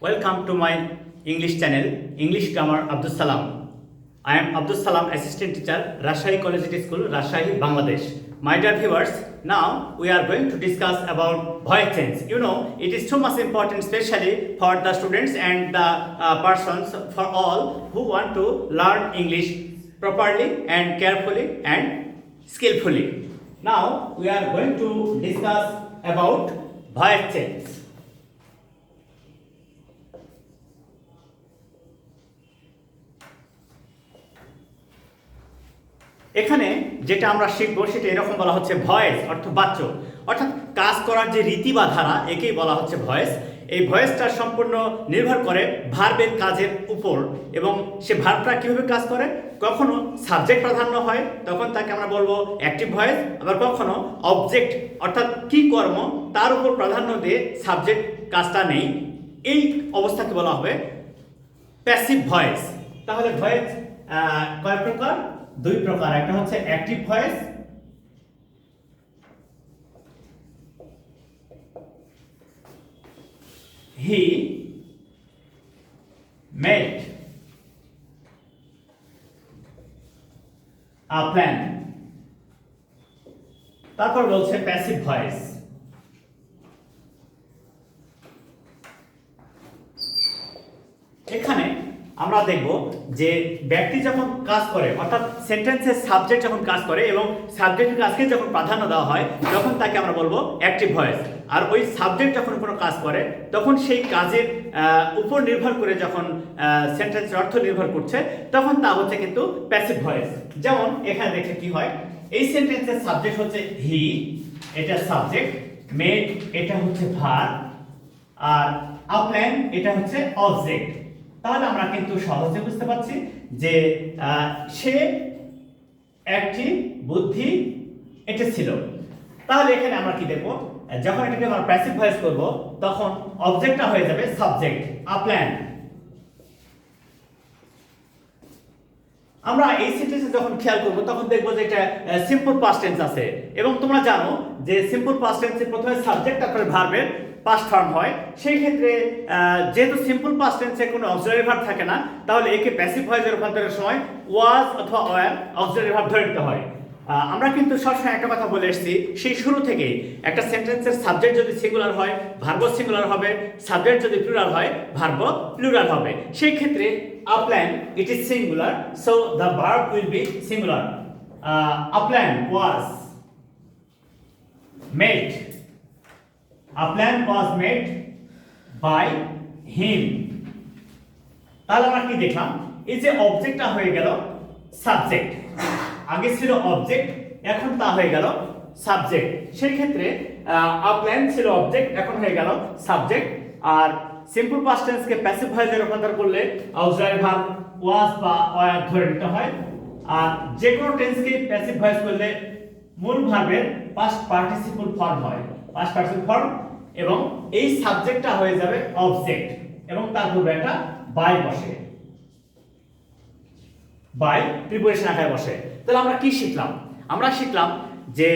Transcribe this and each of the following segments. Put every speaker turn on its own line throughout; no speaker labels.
Welcome to my English channel, English Grammar Abdus Salam. I am Abdus Salam, Assistant Teacher, Rajshahi College School, Rajshahi, Bangladesh. My dear viewers, now we are going to discuss about voice change. You know, it is too much important, especially for the students and the persons, for all who want to learn English properly and carefully and skillfully. Now we are going to discuss about voice change. এখানে যেটা আমরা শিখব সেটা এরকম বলা হচ্ছে voice অর্থ বাচ্য, অর্থাৎ কাজ করার যে রীতি বা ধারা একেই বলা হচ্ছে ভয়েস। এই ভয়েসটা সম্পূর্ণ নির্ভর করে ভার্বের কাজের উপর, এবং সে ভার্বটা কীভাবে কাজ করে। কখনো সাবজেক্ট প্রাধান্য হয়, তখন তাকে আমরা বলবো অ্যাক্টিভ ভয়েস। আবার কখনো অবজেক্ট অর্থাৎ কী কর্ম তার উপর প্রাধান্য দিয়ে সাবজেক্ট কাজটা নেই, এই অবস্থাকে বলা হবে প্যাসিভ ভয়েস। তাহলে ভয়েস কয় প্রকার? দুই প্রকার। একটা হচ্ছে active voice, he made a plan. তারপর বলছে প্যাসিভ ভয়েস। এখানে আমরা দেখব যে ব্যক্তি যখন কাজ করে, অর্থাৎ সেন্টেন্সের সাবজেক্ট যখন কাজ করে এবং সাবজেক্টের কাজকে যখন প্রাধান্য দেওয়া হয়, তখন তাকে আমরা বলবো অ্যাক্টিভ ভয়েস। আর ওই সাবজেক্ট যখন কোনো কাজ করে, তখন সেই কাজের উপর নির্ভর করে যখন সেন্টেন্সের অর্থ নির্ভর করছে, তখন তা হচ্ছে কিন্তু প্যাসিভ ভয়েস। যেমন এখানে দেখে কি হয়, এই সেন্টেন্সের সাবজেক্ট হচ্ছে হি, এটা সাবজেক্ট, মেড এটা হচ্ছে ভার্ব, আর আ প্ল্যান এটা হচ্ছে অবজেক্ট। তাহলে আমরা কিন্তু সহজে বুঝতে পারছি যে সে একটি বুদ্ধি এটা ছিল। তাহলে এখানে আমরা কি দেখব, যখন এটাকে আমরা প্যাসিভ ভয়েস করব, তখন অবজেক্টটা হয়ে যাবে সাবজেক্ট, আ প্ল্যান। আমরা এই সেন্টেন্সে যখন খেয়াল করব, তখন দেখব যে এটা সিম্পল পাস্ট টেন্স আছে, এবং তোমরা জানো যে সিম্পল পাস্ট টেন্সে প্রথমে সাবজেক্ট তারপরে ভার্বের পাস্ট ফর্ম হয়। সেই ক্ষেত্রে যেহেতু সিম্পল পাস্ট টেন্সে কোনো অক্সিলারি ভার্ব থাকে না, তাহলে একে প্যাসিভ ভয়েসে রূপান্তরের সময় ওয়াজ অথবা ওয়্যার অক্সিলারি ভার্ব ধরে নিতে হয়। আমরা কিন্তু সবসময় একটা কথা বলে এসেছি, সেই শুরু থেকেই একটা সেন্টেন্সের সাবজেক্ট যদি সিঙ্গুলার হয়, ভার্ব সিঙ্গুলার হবে, সাবজেক্ট যদি প্লুরাল হয়, ভার্ব প্লুরাল হবে। সেই ক্ষেত্রে a plan it is singular, so the verb will be singular. A plan was made, a plan was made by him. তাহলে আমরা কি দেখলাম, এই যে অবজেক্টটা হয়ে গেল সাবজেক্ট, আগে ছিল অবজেক্ট, এখন তা হয়ে গেল সাবজেক্ট। সেই ক্ষেত্রে আ প্ল্যান ছিল অবজেক্ট, এখন হয়ে গেল সাবজেক্ট। আর সিম্পল পাস্ট টেন্সকে প্যাসিভ ভয়েসে রূপান্তর করলে অক্সিলারি ভার্ব ওয়াজ বা ওয়্যার ধরে নিতে হয়। আর যে কোনো টেন্সকে প্যাসিভ ভয়েস করলে মূল ভার্বের পাস্ট পার্টিসিপল ফর্ম হয়, পাস্ট পার্টিসিপল ফর্ম, এবং এই সাবজেক্টটা হয়ে যাবে অবজেক্ট, এবং তার পূর্বে একটা বাই বসে, বাই প্রিপোজিশন আকারে বসে। তাহলে আমরা কি শিখলাম? আমরা শিখলাম যে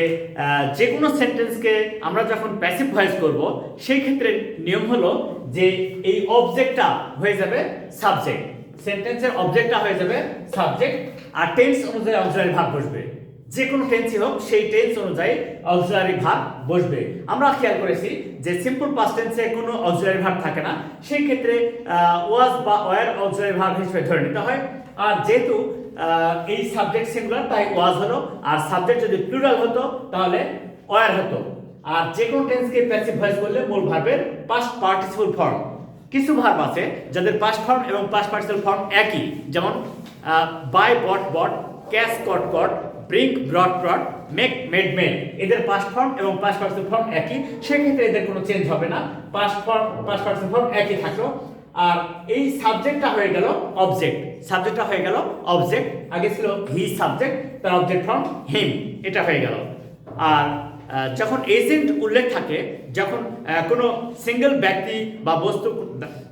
যে কোনো সেন্টেন্সকে আমরা যখন প্যাসিভ ভয়েস করব, সেই ক্ষেত্রে নিয়ম হলো যে এই অবজেক্টটা হয়ে যাবে সাবজেক্ট, সেন্টেন্সের অবজেক্টটা হয়ে যাবে সাবজেক্ট, আর টেন্স অনুযায়ী অক্সিলারি ভার্ব বসবে। যে কোনো টেন্সই হোক, সেই টেন্স অনুযায়ী অক্সিলারি ভার্ব বসবে। আমরা খেয়াল করেছি যে সিম্পল পাস্ট টেন্সে কোনো অক্সিলারি ভার্ব থাকে না, সেই ক্ষেত্রে ওয়াজ বা ওয়্যার অক্সিলারি ভার্ব হিসেবে ধরে নিতে হয়। আর যেহেতু এই সাবজেক্ট সিঙ্গুলার, তাই ওয়াজ হলো, আর সাবজেক্ট যদি প্লুরাল হতো তাহলে ওয়্যার হতো। আর যে কোনো টেন্সকে প্যাসিভ ভয়েস করলে মূল ভার্বের পাস্ট পার্টিসিপল ফর্ম। কিছু ভার্ব আছে যাদের পাস্ট ফর্ম এবং পাস্ট পার্টিসিপল ফর্ম একই, যেমন buy bought bought, catch caught caught, bring brought brought, make made made, এদের পাস্ট ফর্ম এবং পাস্ট পার্টিসিপল ফর্ম একই। সেক্ষেত্রে এদের কোনো চেঞ্জ হবে না, past form past participle form একই থাকলো। আর এই সাবজেক্টটা হয়ে গেল অবজেক্ট, সাবজেক্টটা হয়ে গেল অবজেক্ট, আগে ছিল হি সাবজেক্ট, তার অবজেক্ট ফর্ম হিম, এটা হয়ে গেল। আর যখন এজেন্ট উল্লেখ থাকে, যখন কোনো সিঙ্গেল ব্যক্তি বা বস্তু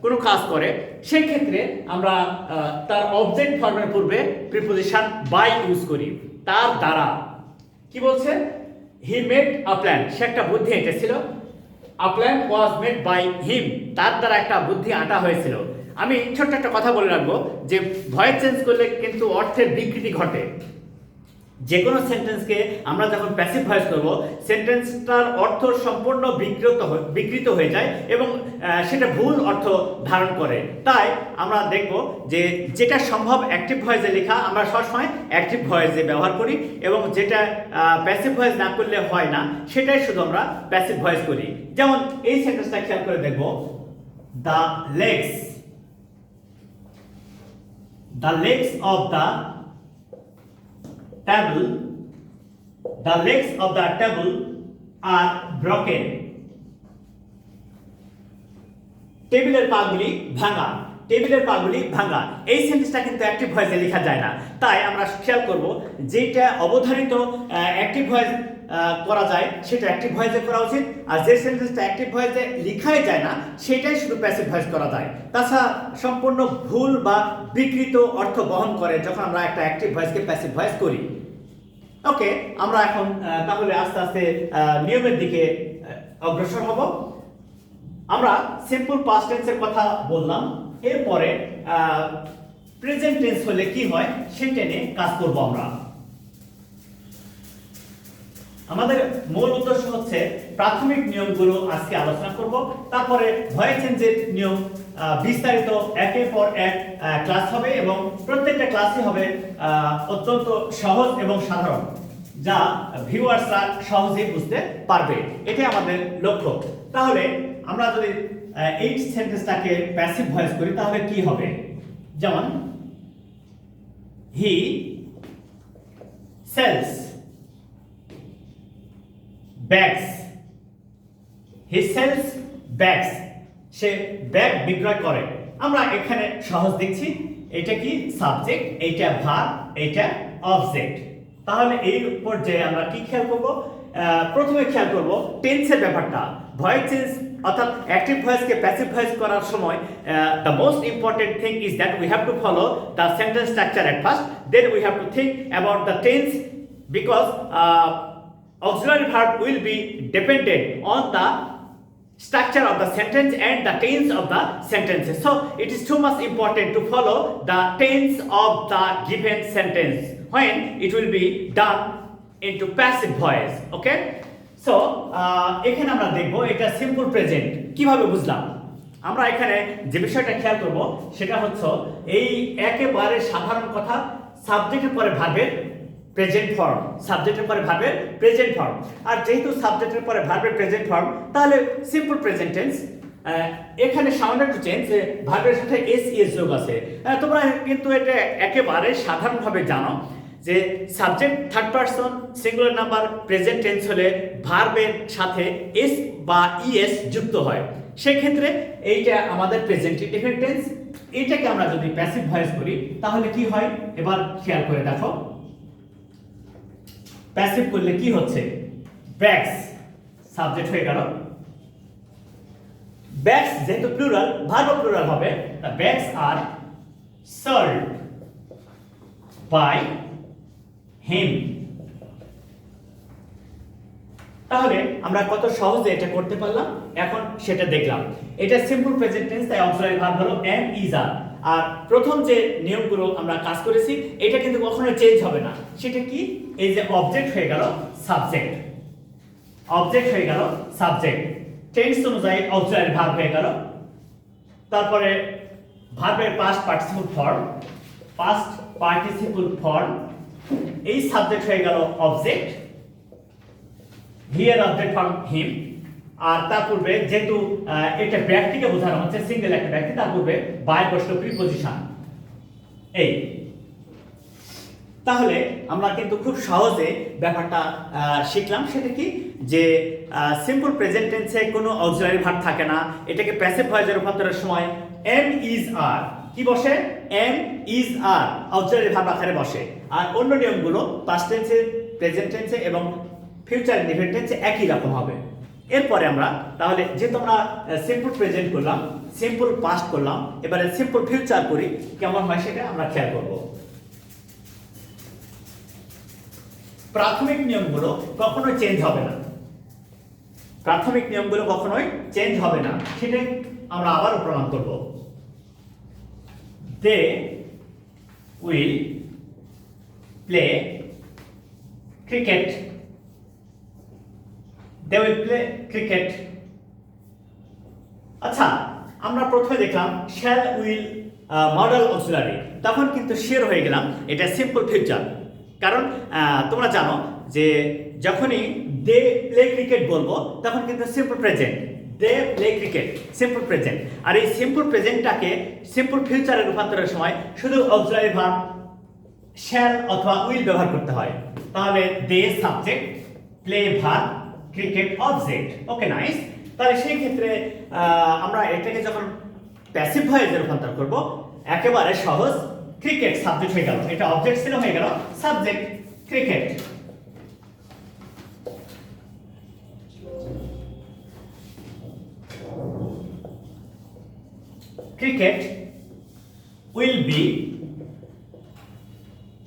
কোনো কাজ করে, সেই ক্ষেত্রে আমরা তার অবজেক্ট ফর্মের পূর্বে প্রিপোজিশন বাই ইউজ করি, তার দ্বারা। কি বলছে? হি মেড আ প্ল্যান, সে একটা বুদ্ধি এঁটেছিল। A plan was made by him, তার দ্বারা একটা বুদ্ধি আঁটা হয়েছিল। আমি ছোট্ট একটা কথা বলে রাখবো যে ভয়েস চেঞ্জ করলে কিন্তু অর্থের বিকৃতি ঘটে। যে কোনো সেন্টেন্সকে আমরা যখন প্যাসিভ ভয়েস করব, সেন্টেন্সটার অর্থ সম্পূর্ণ বিকৃত হয়ে যায় এবং সেটা ভুল অর্থ ধারণ করে। তাই আমরা দেখব যে যেটা সম্ভব অ্যাক্টিভ ভয়েসে লেখা আমরা সবসময় অ্যাক্টিভ ভয়েসে ব্যবহার করি, এবং যেটা প্যাসিভ ভয়েস না করলে হয় না সেটাই শুধু আমরা প্যাসিভ ভয়েস করি। যেমন এই সেন্টেন্সটা খেয়াল করে দেখব, the legs of the table, the legs of the table are broken. টেবিলের পাগুলি ভাঙা, টেবিলের পাগুলি ভাঙা। এই সেন্টেন্সটা কিন্তু অ্যাক্টিভ ভয়েসে লেখা যায় না। তাই আমরা খেয়াল করব যেটা অবধারিত অ্যাক্টিভ ভয়েস করা যায় সেটা অ্যাক্টিভ ভয়েসে করা উচিত, আর যে সেন্টেন্সটা অ্যাক্টিভ ভয়েসে লেখাই যায় না সেটাই শুধু প্যাসিভ ভয়েস করা যায়। তাছাড়া সম্পূর্ণ ভুল বা বিকৃত অর্থ বহন করে যখন আমরা একটা অ্যাক্টিভ ভয়েসকে প্যাসিভ ভয়েস করি। ওকে, আমরা এখন তাহলে আস্তে আস্তে নিয়মের দিকে অগ্রসর হব। আমরা সিম্পল পাস্ট টেন্সের কথা বললাম, এরপরে প্রেজেন্ট টেন্স হলে কি হয় সেটা নিয়ে কাজ করব। আমাদের মূল উদ্দেশ্য হচ্ছে প্রাথমিক নিয়মগুলো আজকে আলোচনা করব, তারপরে ভয়েস চেঞ্জের নিয়ম বিস্তারিত একের পর এক ক্লাস হবে এবং প্রত্যেকটা ক্লাসই হবে অত্যন্ত সহজ এবং সাধারণ, যা ভিউয়ার্সরা সহজেই বুঝতে পারবে। এটাই আমাদের লক্ষ্য। তাহলে আমরা যদি এই সেন্টেন্সটাকে প্যাসিভ ভয়েস করি তাহলে কি হবে? যেমন he sells bags, he sells bags, say bag বিক্রয় করে। আমরা এখানে সহজ দেখছি, এটা কি সাবজেক্ট, এইটা ভার্ব, এইটা অবজেক্ট। তাহলে এই পর্যায়ে আমরা কি খেয়াল করব? প্রথমে খেয়াল করব টেন্সের ব্যাপারটা। ভয়েস চেঞ্জ অর্থাৎ অ্যাক্টিভ ভয়েসকে প্যাসিভ ভয়েস করার সময় the most important thing is that we have to follow the sentence structure at first, then we have to think about the tense, because auxiliary verb will be dependent on the structure of the sentence and the tense of the sentences. So it is too much important to follow the tense of the given sentence when it will be done into passive voice. Okay, so এখানে আমরা দেখব এটা simple present কিভাবে বুঝলাম। আমরা এখানে যে বিষয়টা খেয়াল করব সেটা হচ্ছে এই একেবারে সাধারণ কথা, সাবজেক্টের পরে ভার্বের প্রেজেন্ট ফর্ম, সাবজেক্টের পরে ভার্বের প্রেজেন্ট ফর্ম। আর যেহেতু সাবজেক্টের পরে ভার্বের প্রেজেন্ট ফর্ম, তাহলে সিম্পল প্রেজেন্ট টেন্স। এখানে সামান্য একটু চেঞ্জ, ভার্বের সাথে এস ইএস যোগ আছে। তোমরা কিন্তু এটা একেবারে সাধারণভাবে জানো যে subject third person singular number present tense হলে ভার্বের সাথে এস বা ইএস যুক্ত হয়। সেক্ষেত্রে এইটা আমাদের প্রেজেন্ট ইনডিফিনিট টেন্স। এইটাকে আমরা যদি প্যাসিভ ভয়েস করি তাহলে কি হয় এবার খেয়াল করে দেখো। প্যাসিভ করলে কি হচ্ছে? ব্যাগস সাবজেক্ট হয়ে গেল, ব্যাগস যেহেতু প্লুরাল ভার্ব প্লুরাল হবে, the bags are sold by him। তাহলে আমরা কত সহজে এটা করতে পারলাম এখন সেটা দেখলাম। এটা সিম্পল প্রেজেন্ট টেন্স, তাই অক্সিলারি ভার্ব হলো am is are। আর প্রথম যে নিয়মগুলো আমরা কাজ করেছি এটা কিন্তু কখনো চেঞ্জ হবে না। সেটা কি? এই যে অবজেক্ট হয়ে গেল সাবজেক্ট, অবজেক্ট হয়ে গেল সাবজেক্ট, টেন্স অনুযায়ী অক্সিলারি ভার্ব হয়ে গেল, তারপরে ভার্বের past participle form, past participle form, এই সাবজেক্ট হয়ে গেল অবজেক্ট, হিয়ার অবজেক্ট ফর্ম হিম। আর তার পূর্বে যেহেতু এটা ব্যক্তিকে বোঝানো হচ্ছে, সিঙ্গেল একটা ব্যক্তি, তার পূর্বে বাই বসলো প্রিপজিশন। এই তাহলে আমরা কিন্তু খুব সহজে ব্যাপারটা শিখলাম। সেটা কি যে সিম্পল প্রেজেন্ট টেন্সে কোনো অক্সিলারি ভার্ব থাকে না। এটাকে প্যাসিভ ভয়েসে রূপান্তরের সময় এম ইজ আর কি বসে? Am is are auxiliary verb আকারে বসে। আর অন্য নিয়মগুলো পাস্ট টেন্সে, প্রেজেন্ট টেন্সে এবং ফিউচার ইনডিফিনিট টেন্সে একই রকম হবে। এরপরে আমরা তাহলে যেহেতু আমরা সিম্পল প্রেজেন্ট করলাম, সিম্পল পাস্ট করলাম, এবারে সিম্পল ফিউচার করি কেমন হয় সেটা আমরা খেয়াল করব। প্রাথমিক নিয়মগুলো কখনো চেঞ্জ হবে না। প্রাথমিক নিয়মগুলো কখনোই চেঞ্জ হবে না, সেটাই আমরা আবারও প্রমাণ করব। They will play cricket, they will play cricket. আচ্ছা, আমরা প্রথমে দেখলাম শ্যাল উইল মডেল অক্সিলারি, তখন কিন্তু শিওর হয়ে গেলাম এটা সিম্পল ফিউচার। কারণ তোমরা জানো যে যখনই দে প্লে ক্রিকেট বলবো তখন কিন্তু simple present, they play cricket simple present. আর এই সিম্পল প্রেজেন্টটাকে সিম্পল ফিউচারে রূপান্তরের সময় শুধু অক্সিলারি ভার্ব শ্যাল অথবা উইল ব্যবহার করতে হয়। তাহলে they subject, play verb, cricket object. Okay, nice. তাহলে সেই ক্ষেত্রে আমরা এটাকে যখন প্যাসিভ ভয়েসে রূপান্তর করব একেবারে সহজ। ক্রিকেট সাবজেক্ট হয়ে গেল, এটা অবজেক্ট ছিল, হয়ে গেল subject cricket. Cricket will be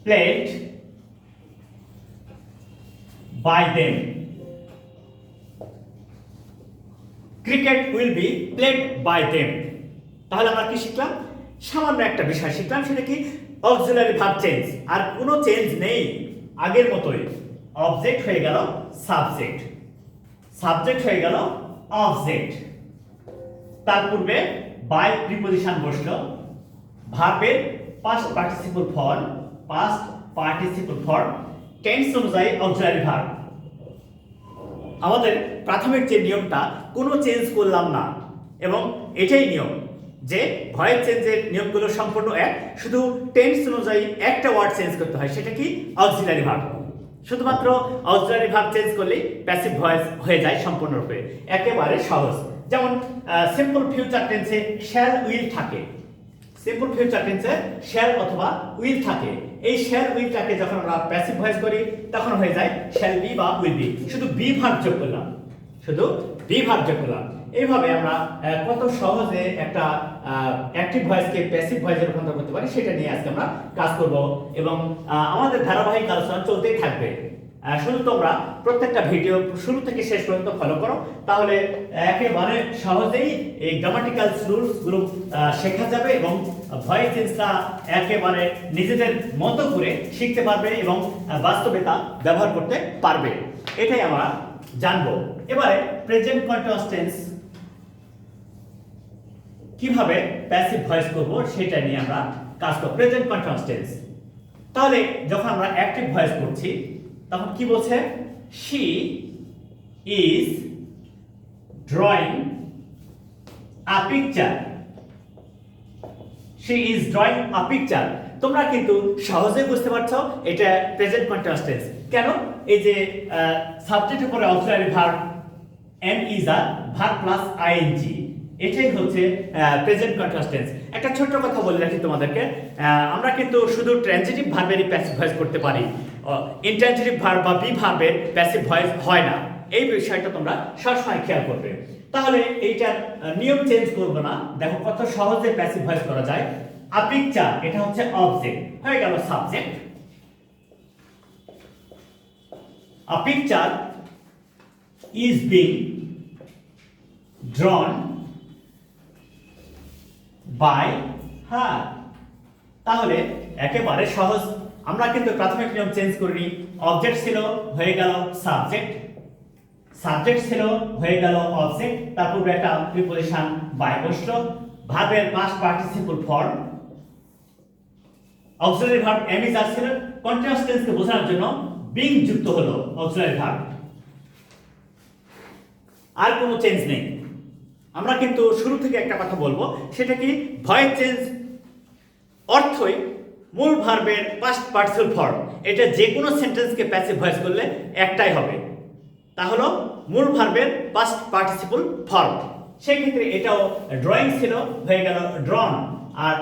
played by them. Cricket will be played by them. তাহলে আমরা কি শিখলাম? সামান্য একটা বিষয় শিখলাম, সেটা কি অক্সিলারি ভার্ব চেঞ্জ। আর কোনো চেঞ্জ নেই, আগের মতোই। অবজেক্ট হয়ে গেল সাবজেক্ট, সাবজেক্ট হয়ে গেল অবজেক্ট, তার পূর্বে বাই প্রিপজিশন বসলো, ভার্বের past participle form, past participle form, tense অনুযায়ী অক্সিলারি ভার্ব। আমাদের প্রাথমিক যে নিয়মটা কোনো চেঞ্জ করলাম না, এবং এটাই নিয়ম যে ভয়েস চেঞ্জের নিয়মগুলো সম্পূর্ণ এক, শুধু টেন্স অনুযায়ী একটা ওয়ার্ড চেঞ্জ করতে হয়, সেটা কি অক্সিলারি ভার্ব। শুধুমাত্র অক্সিলারি ভার্ব চেঞ্জ করলেই প্যাসিভ ভয়েস হয়ে যায় সম্পূর্ণরূপে, একেবারে সহজ। যেমন সিম্পল ফিউচার টেন্সে শ্যাল উইল থাকে, সিম্পল ফিউচার টেন্সে শ্যাল অথবা উইল থাকে। এই শ্যাল উইলটাকে যখন আমরা প্যাসিভ ভয়েস করি তখন হয়ে যায় শ্যাল বি বা উইল বি, শুধু বি ভার্ব যোগ করলাম, শুধু বি ভার্ব যোগ করলাম। এইভাবে আমরা কত সহজে একটা অ্যাক্টিভ ভয়েসকে প্যাসিভ ভয়েসে রূপান্তর করতে পারি সেটা নিয়ে আজকে আমরা কাজ করব, এবং আমাদের ধারাবাহিক আলোচনা চলতেই থাকবে। শুধু তোমরা প্রত্যেকটা ভিডিও শুরু থেকে শেষ পর্যন্ত ফলো করো, তাহলে একেবারে সহজেই এই গ্রামাটিক্যাল রুলস গুলো শেখা যাবে এবং ভয়েস চেঞ্জটা একেবারে নিজেদের মতো করে শিখতে পারবে এবং বাস্তবে তা ব্যবহার করতে পারবে, এটাই আমরা জানবো। এবারে প্রেজেন্ট কন্টিনিউয়াস টেন্স কিভাবে প্যাসিভ ভয়েস করব সেটা নিয়ে আমরা কাজ করব। প্রেজেন্ট কন্টিনিউয়াস টেন্স, তাহলে যখন আমরা অ্যাক্টিভ ভয়েস করছি তখন কি বলছে? She is drawing a picture, she is drawing a picture. তোমরা কিন্তু সহজেই বুঝতে পারছো এটা প্রেজেন্ট কন্টিনিউয়াস টেন্স। কেন? এই যে সাবজেক্টের পরে auxiliary verb am is are verb plus ING, এটাই হচ্ছে প্রেজেন্ট কন্টিনিউয়াস টেন্স। একটা ছোট্ট কথা বলে রাখি তোমাদেরকে, আমরা কিন্তু শুধু ট্রানজিটিভ ভার্বেরই প্যাসিভ ভয়েস করতে পারি, ইনট্রানজিটিভ ভার্ব বা বি ভার্বের প্যাসিভ ভয়েস হয় না। এই বিষয়টা তোমরা সবসময় খেয়াল করবে। তাহলে এইটার নিয়ম চেঞ্জ করবো না, দেখো কত সহজে প্যাসিভ ভয়েস করা যায়। আ পিকচার, এটা হচ্ছে অবজেক্ট, হয়ে গেল subject. A picture is being drawn by her। তাহলে একেবারে সহজ, আমরা কিন্তু প্রাথমিক নিয়ম চেঞ্জ করিনি। অবজেক্ট ছিল, হয়ে গেল সাবজেক্ট, সাবজেক্ট ছিল, হয়ে গেল অবজেক্ট, তারপর একটা প্রিপজিশন বাই বসলো, ভার্বের past participle form, auxiliary verb am is আর ছিল, কন্টিনিউয়াস টেন্সকে বোঝানোর জন্য বিং যুক্ত হলো অক্সিলারি ভার্ব। আর কোনো চেঞ্জ নেই। আমরা কিন্তু শুরু থেকে একটা কথা বলবো, সেটা কি ভয়েস চেঞ্জ অর্থই মূল ভার্বের পাস্ট পার্টিসিপল ফর্ম। এটা যে কোনো সেন্টেন্সকে প্যাসিভ ভয়েস করলে একটাই হবে, তা হলো মূল ভার্বের পাস্ট পার্টিসিপল ফর্ম। সেই ক্ষেত্রে এটাও ড্রয়িং ছিল, হয়ে গেল ড্রন। আর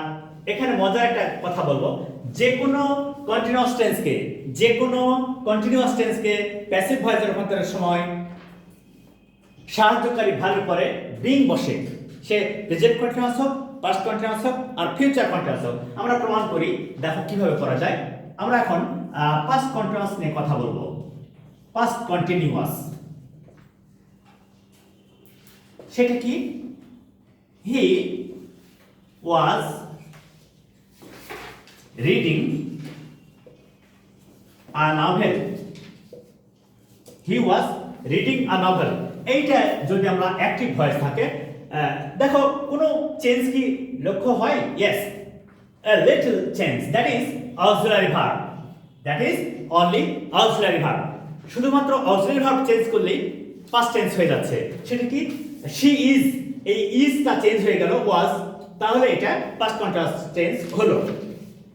এখানে মজার একটা কথা বলবো, যে কোনো কন্টিনিউয়াস টেন্সকে প্যাসিভ ভয়েসে রূপান্তরের সময় সাহায্যকারী ভার্বের পরে বিং বসে, সে প্রেজেন্ট কন্টিনিউয়াস হোক, পাস্ট কন্টিনিউয়াস হোক আর ফিউচার কন্টিনিউয়াস হোক। আমরা প্রমাণ করি, দেখো কিভাবে করা যায়। আমরা এখন পাস্ট কন্টিনিউয়াস নিয়ে কথা বলবো। পাস্ট কন্টিনিউয়াস, সেটা কি? He was reading a novel. He was reading a novel. এইটা যদি আমরা অ্যাক্টিভ ভয়েস থাকে, দেখো কোনো চেঞ্জ কি লক্ষ্য হয়? Yes, a little change, that is auxiliary verb, that is only auxiliary verb। শুধুমাত্র auxiliary verb চেঞ্জ করলেই past tense হয়ে যাচ্ছে। সেটা কি? she is, এই is টা চেঞ্জ হয়ে গেল was, তাহলে এটা past continuous tense হলো,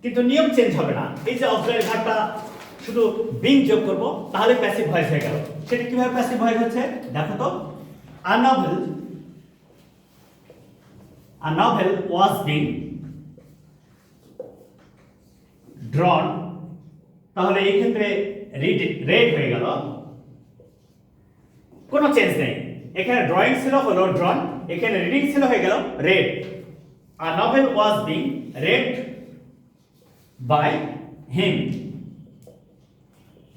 কিন্তু নিয়ম চেঞ্জ হবে না। এই যে auxiliary ভার্বটা শুধু being যোগ করব, তাহলে প্যাসিভ ভয়েস হয়ে গেল। সেটা কিভাবে প্যাসিভ ভয়েস হচ্ছে দেখো তো। a novel was being drawn, তাহলে এই ক্ষেত্রে read হয়ে গেল, কোনো চেঞ্জ নেই। এখানে ড্রয়িং ছিল হলো drawn, এখানে রিডিং ছিল হয়ে গেল read। a novel was being read by him।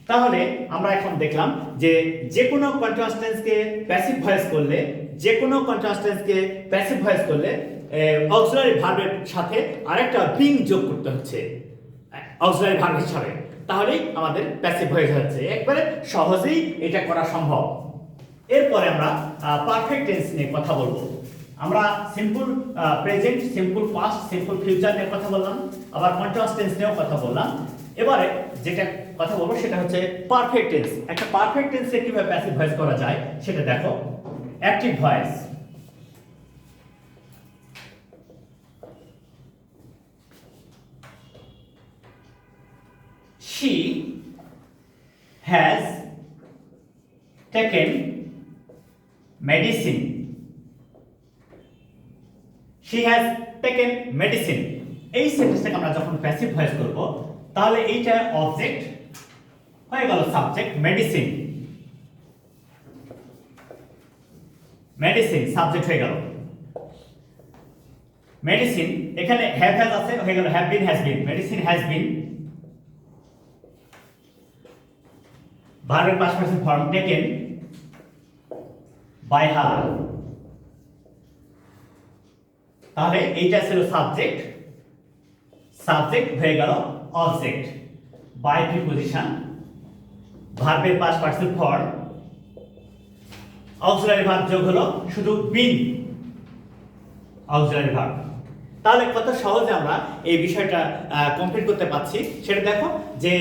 তাহলে আমরা এখন দেখলাম যে যে কোনো কন্টিনিউয়াস টেন্সকে প্যাসিভ ভয়েস করলে, যে কোনো কন্টিনিউয়াস টেন্সকে প্যাসিভ ভয়েস করলে অক্সিলারি ভার্বের সাথে আরেকটা বিং যোগ করতে হচ্ছে অক্সিলারি ভার্ব হিসাবে, তাহলেই আমাদের প্যাসিভ ভয়েস হচ্ছে। একবারে সহজেই এটা করা সম্ভব। এরপরে আমরা পারফেক্ট টেন্স নিয়ে কথা বলবো। আমরা simple present, simple past, simple future নিয়ে কথা বললাম, আবার কন্টিনিউয়াস টেন্স নিয়েও কথা বললাম। এবারে যেটা কথা বলবো সেটা হচ্ছে পারফেক্ট টেন্স। একটা পারফেক্ট টেন্সে কিভাবে প্যাসিভ ভয়েস করা যায় সেটা দেখো। Active voice, she has taken medicine, she has taken medicine। এই সেন্টেন্সটাকে আমরা যখন প্যাসিভ ভয়েস করব, তাহলে এইটা অবজেক্ট হয়ে গেল সাবজেক্ট মেডিসিন, মেডিসিন সাবজেক্ট হয়ে গেল মেডিসিন। এখানে হ্যাভ হ্যাজ আছে, হয়ে গেল have been has been, medicine has been. ভার্বের past person form taken by her, তাহলে এইটা ছিল সাবজেক্ট, সাবজেক্ট হয়ে গেল অবজেক্ট বাই প্রিপজিশন, ভার্বের past person form, auxiliary verb যোগ হলো শুধু বিন অক্সিলারি ভার্ব। তাহলে কত সহজে আমরা এই বিষয়টা কমপ্লিট করতে পারছি সেটা দেখো। যে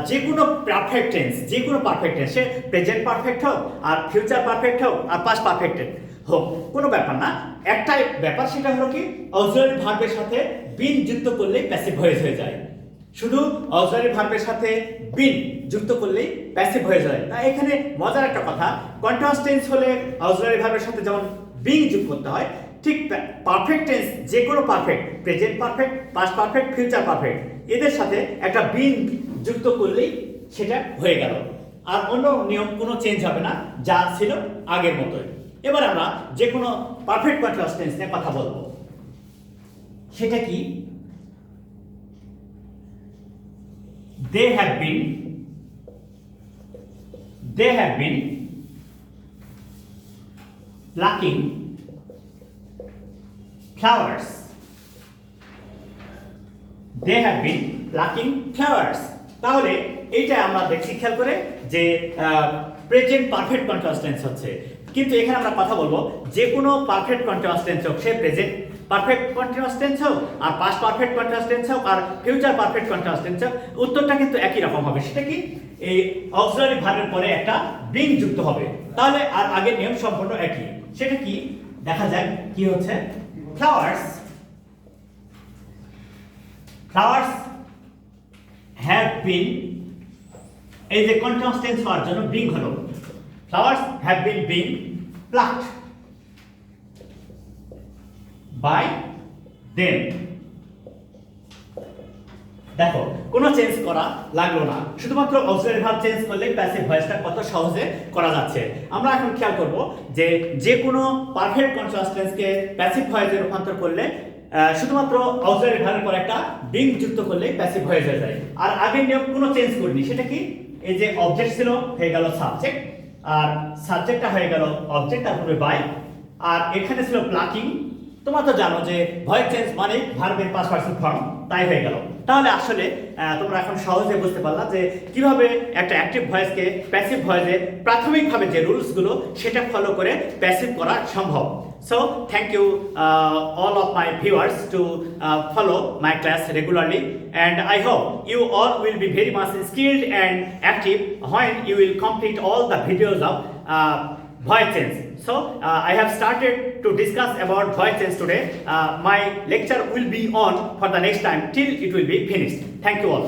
যে কোনো পারফেক্ট টেন্স, যে কোনো পারফেক্ট টেন্স, সে প্রেজেন্ট পারফেক্ট হোক আর ফিউচার পারফেক্ট হোক আর পাস্ট পারফেক্ট হোক, কোনো ব্যাপার না। একটাই ব্যাপার, সেটা হলো কি অক্সিলারি ভার্বের সাথে বিন যুক্ত করলেই প্যাসিভ ভয়েস হয়ে যায়। শুধু অক্সিলারি ভার্বের সাথে বিন যুক্ত করলেই প্যাসিভ হয়ে যায়। তা এখানে মজার একটা কথা, কন্টিনিউয়াস টেন্স হলে অক্সিলারি ভার্বের সাথে যেমন বিং যোগ করতে হয়, ঠিক পারফেক্ট টেন্স যে কোনো perfect, present perfect, past perfect, future perfect, এদের সাথে একটা বিন যুক্ত করলেই সেটা হয়ে গেল। আর অন্য নিয়ম কোনো চেঞ্জ হবে না, যা ছিল আগের মতোই। এবার আমরা যে কোনো পারফেক্ট কন্টিনিউয়াস টেন্স নিয়ে কথা বলবো। সেটা কি? they have been plucking flowers, they have been plucking flowers। তাহলে এইটা আমরা দেখছি খেয়াল করে যে প্রেজেন্ট পারফেক্ট কন্টিনিউয়াস টেন্স হচ্ছে, কিন্তু এখানে আমরা কথা বলবো যে কোনো পারফেক্ট কন্টিনিউয়াস টেন্স হোক, সে প্রেজেন্ট পারফেক্ট কন্টিনিউয়াস টেন্স হোক আর পাস্ট পারফেক্ট কন্টিনিউয়াস টেন্স হোক আর ফিউচার পারফেক্ট কন্টিনিউয়াস টেন্স হোক, উত্তরটা কিন্তু একই রকম হবে। সেটা কি? এই অক্সিলারি ভার্বের পরে একটা বিং যুক্ত হবে, তাহলে আর আগের নিয়ম সম্পূর্ণ একই। সেটা কি দেখা যাক কি হচ্ছে। ফ্লাওয়ার্স, ফ্লাওয়ার্স হ্যাভ বিন, এই যে কন্টিনিউয়াস টেন্স হওয়ার জন্য বিং হলো, flowers have been being plucked by them. দেখো কোনো চেঞ্জ করা লাগলো না, শুধুমাত্র অক্সিলারি ভার্ব চেঞ্জ করলে প্যাসিভ ভয়েসটা কত সহজে করা যাচ্ছে। আমরা এখন খেয়াল করব যে যে কোনো পারফেক্ট কন্টিনিউয়াস টেন্সকে প্যাসিভ ভয়েসে রূপান্তর করলে শুধুমাত্র অক্সিলারি ভার্বের পর একটা বিং যুক্ত করলে প্যাসিভ ভয়েস হয়ে যায়। আর আগের নিয়ম কোনো চেঞ্জ করিনি। সেটা কি? এই যে অবজেক্ট ছিল হয়ে গেল সাবজেক্ট, আর সাবজেক্টটা হয়ে গেল অবজেক্ট, তারপরে বাই, আর এখানে ছিল প্লাকিং। তোমরা তো জানো যে ভয়েস চেঞ্জ মানে ভার্বের পাস্ট পারসন ফর্ম, তাই হয়ে গেল। তাহলে আসলে তোমরা এখন সহজে বুঝতে পারলা যে কিভাবে একটা অ্যাক্টিভ ভয়েসকে প্যাসিভ ভয়েসে প্রাথমিকভাবে যে রুলসগুলো সেটা ফলো করে প্যাসিভ করা সম্ভব। So thank you all of my viewers to follow my class regularly, and I hope you all will be very much skilled and active when you will complete all the videos of voice change. So I have started to discuss about voice change today. My lecture will be on for the next time till it will be finished. Thank you all.